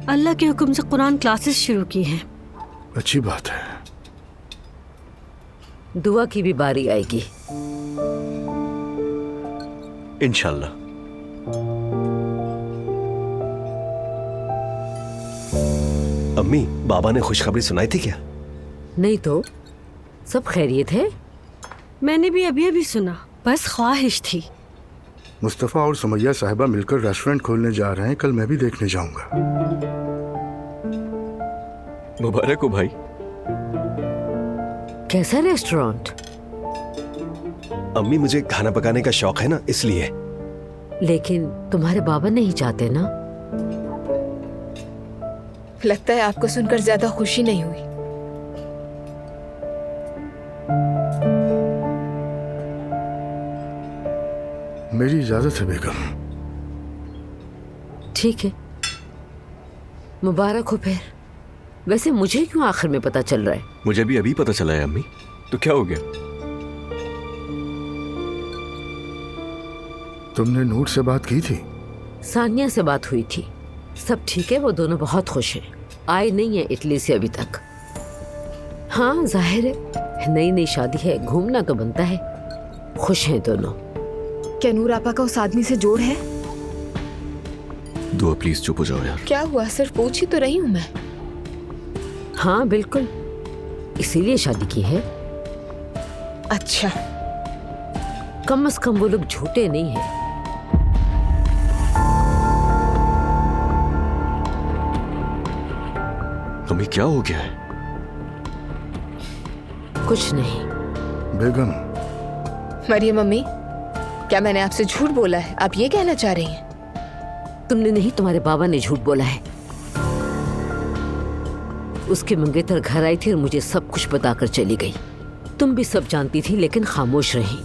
अल्लाह के हुक्म से कुरान क्लासेस शुरू की हैं। अच्छी बात है। दुआ की भी बारी आएगी इंशाल्लाह। अम्मी, बाबा ने खुशखबरी सुनाई थी क्या? नहीं तो सब खैरियत है। मैंने भी अभी अभी सुना, बस ख्वाहिश थी। मुस्तफ़ा और सुमैया साहिबा मिलकर रेस्टोरेंट खोलने जा रहे हैं, कल मैं भी देखने जाऊंगा। मुबारक हो भाई। कैसा रेस्टोरेंट? अम्मी, मुझे खाना पकाने का शौक है ना, इसलिए। लेकिन तुम्हारे बाबा नहीं चाहते ना? लगता है आपको सुनकर ज्यादा खुशी नहीं हुई। मेरी इजाजत है बेगम। ठीक है, मुबारक हो फिर। वैसे मुझे क्यों आखिर में पता चल रहा है? मुझे भी अभी पता चला है अम्मी। तो क्या हो गया? तुमने नूर से बात की थी? सानिया से बात हुई थी, सब ठीक है। वो दोनों बहुत खुश हैं। आए नहीं है इटली से अभी तक। हाँ जाहिर है, नई नई शादी है, घूमना तो बनता है। खुश हैं दोनों। क्या नूर आपा का उस आदमी से जोड़ है? दुआ प्लीज चुप हो जाओ यार। क्या हुआ, सिर्फ पूछ ही तो रही हूँ मैं। हाँ बिल्कुल, इसीलिए शादी की है। अच्छा, कम से कम वो लोग झूठे नहीं हैं। अम्मी, क्या हो गया है? कुछ नहीं। बेगम, मरियम अम्मी, क्या मैंने आपसे झूठ बोला है? आप ये कहना चाह रही हैं? तुमने नहीं, तुम्हारे बाबा ने झूठ बोला है। उसके मंगेतर घर आई थी और मुझे सब कुछ बताकर चली गई। तुम भी सब जानती थी लेकिन खामोश रही।